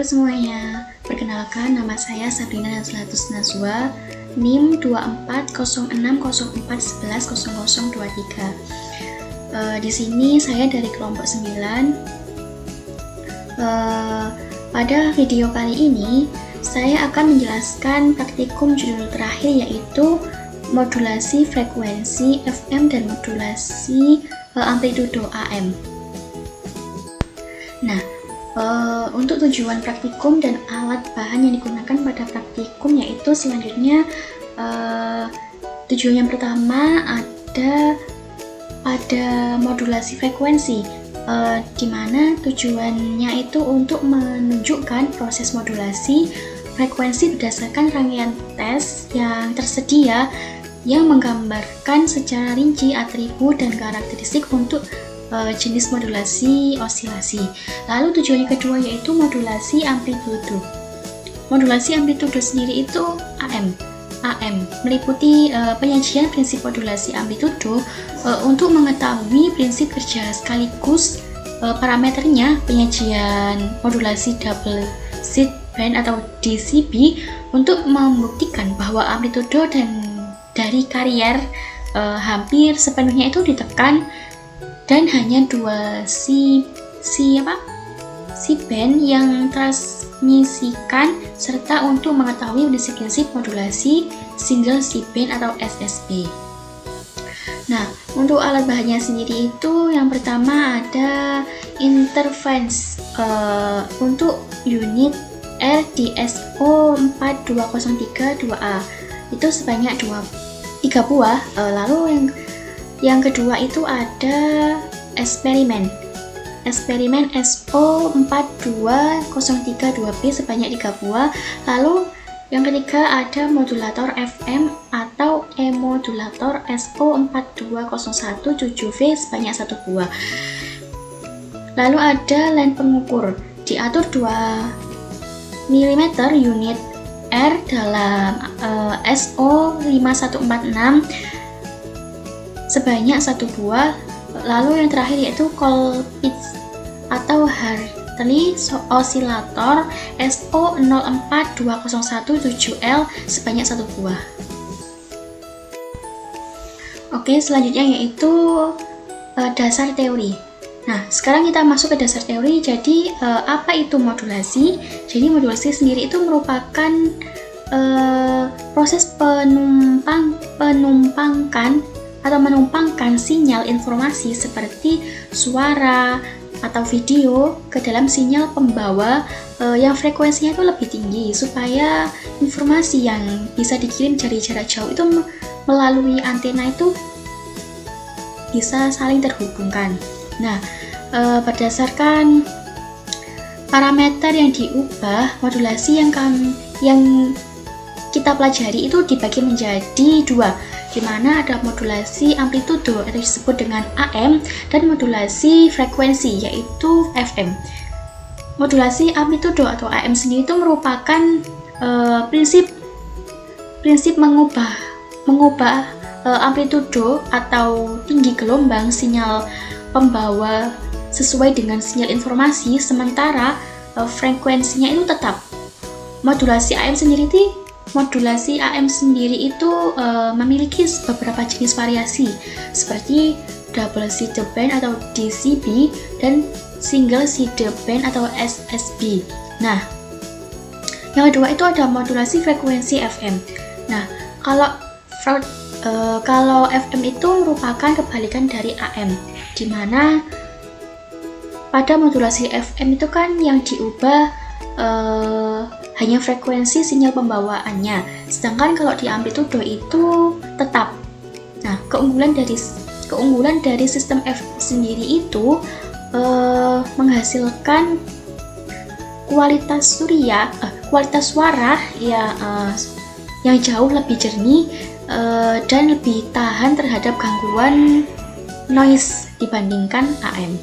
semuanya, perkenalkan nama saya Sabrina Nazlatus Nazwa, NIM 240604110023. Di sini saya dari kelompok 9. Pada video kali ini, saya akan menjelaskan praktikum judul terakhir, yaitu modulasi frekuensi FM dan modulasi amplitudo AM. Nah, untuk tujuan praktikum dan alat bahan yang digunakan pada praktikum, yaitu selanjutnya tujuan yang pertama ada pada modulasi frekuensi, di mana tujuannya itu untuk menunjukkan proses modulasi frekuensi berdasarkan rangkaian tes yang tersedia yang menggambarkan secara rinci atribut dan karakteristik untuk jenis modulasi osilasi. Lalu tujuan yang kedua yaitu modulasi amplitudo. Modulasi amplitudo sendiri itu AM meliputi penyajian prinsip modulasi amplitudo untuk mengetahui prinsip kerja sekaligus parameternya, penyajian modulasi double sideband atau DCB untuk membuktikan bahwa amplitudo dari karier hampir sepenuhnya itu ditekan dan hanya dua band yang transmisikan, serta untuk mengetahui prinsip-prinsip modulasi single sideband atau SSB. Nah, untuk alat bahannya sendiri itu yang pertama ada interference untuk unit RDSO 42032A itu sebanyak 3 buah. Lalu yang kedua itu ada eksperimen SO42032B sebanyak 3 buah. Lalu yang ketiga ada modulator FM atau E-modulator SO42017V sebanyak 1 buah. Lalu ada len pengukur diatur 2 mm unit R dalam SO5146 sebanyak 1 buah. Lalu yang terakhir yaitu Colpitts atau Hartley oscillator SO042017L sebanyak 1 buah. Oke, selanjutnya yaitu dasar teori. Nah, sekarang kita masuk ke dasar teori. Jadi, apa itu modulasi? Jadi, modulasi sendiri itu merupakan proses menumpangkan sinyal informasi seperti suara atau video ke dalam sinyal pembawa yang frekuensinya itu lebih tinggi, supaya informasi yang bisa dikirim dari jarak jauh itu melalui antena itu bisa saling terhubungkan. Nah, berdasarkan parameter yang diubah, modulasi yang kita pelajari itu dibagi menjadi 2, di mana ada modulasi amplitudo atau disebut dengan AM dan modulasi frekuensi yaitu FM. Modulasi amplitudo atau AM sendiri itu merupakan prinsip mengubah amplitudo atau tinggi gelombang sinyal pembawa sesuai dengan sinyal informasi, sementara frekuensinya itu tetap. Modulasi AM sendiri itu memiliki beberapa jenis variasi seperti double sideband atau DCB dan single sideband atau SSB. Nah, yang kedua itu ada modulasi frekuensi FM. Nah, kalau FM itu merupakan kebalikan dari AM, di mana pada modulasi FM itu kan yang diubah hanya frekuensi sinyal pembawaannya, sedangkan kalau di amplitudo itu tetap. Nah, keunggulan dari sistem FM sendiri itu menghasilkan kualitas suara yang jauh lebih jernih dan lebih tahan terhadap gangguan noise dibandingkan AM.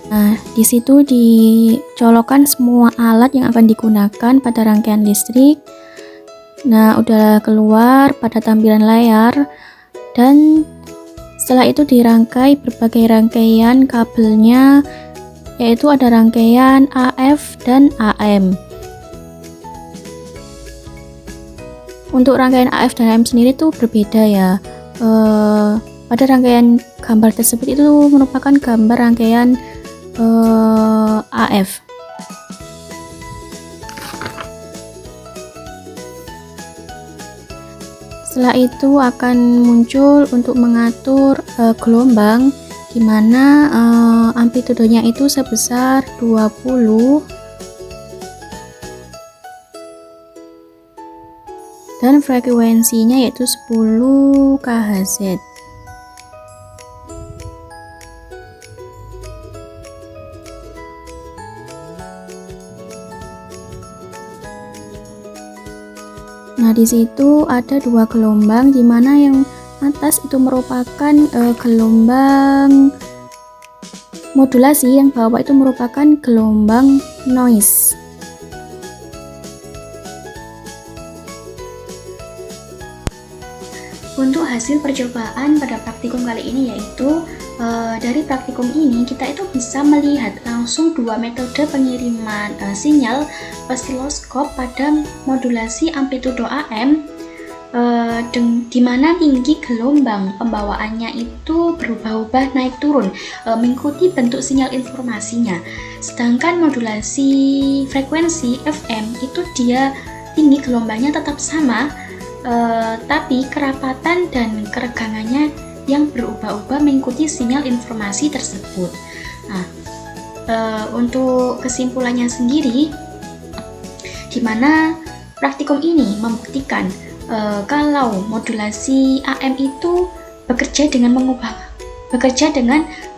Nah, di situ dicolokkan semua alat yang akan digunakan pada rangkaian listrik. Nah, udah keluar pada tampilan layar, dan setelah itu dirangkai berbagai rangkaian kabelnya yaitu ada rangkaian AF dan AM. Untuk rangkaian AF dan AM sendiri tuh berbeda ya. Pada rangkaian gambar tersebut itu merupakan gambar rangkaian AF. Setelah itu akan muncul untuk mengatur gelombang, di mana amplitudenya itu sebesar 20 dan frekuensinya yaitu 10 kHz. Nah, di situ ada dua gelombang, di mana yang atas itu merupakan gelombang modulasi, yang bawah itu merupakan gelombang noise. Untuk hasil percobaan pada praktikum kali ini yaitu dari praktikum ini kita itu bisa melihat langsung dua metode pengiriman sinyal osiloskop pada modulasi amplitudo AM, di mana tinggi gelombang pembawaannya itu berubah-ubah naik turun mengikuti bentuk sinyal informasinya. Sedangkan modulasi frekuensi FM itu dia tinggi gelombangnya tetap sama, tapi kerapatan dan keregangannya yang berubah-ubah mengikuti sinyal informasi tersebut. Nah, untuk kesimpulannya sendiri, di mana praktikum ini membuktikan kalau modulasi AM itu bekerja dengan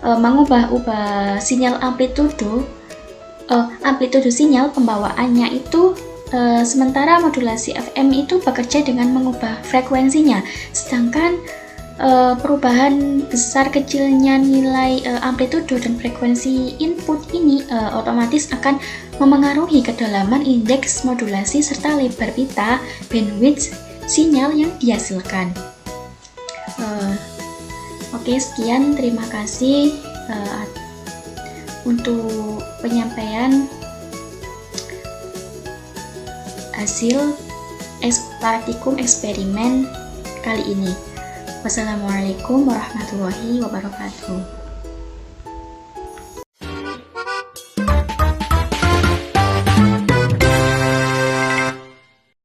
mengubah-ubah sinyal amplitudo sinyal pembawaannya itu, sementara modulasi FM itu bekerja dengan mengubah frekuensinya. Sedangkan perubahan besar kecilnya nilai amplitudo dan frekuensi input ini otomatis akan memengaruhi kedalaman indeks modulasi serta lebar pita bandwidth sinyal yang dihasilkan. Oke, sekian, terima kasih untuk penyampaian hasil praktikum eksperimen kali ini. Wassalamualaikum warahmatullahi wabarakatuh.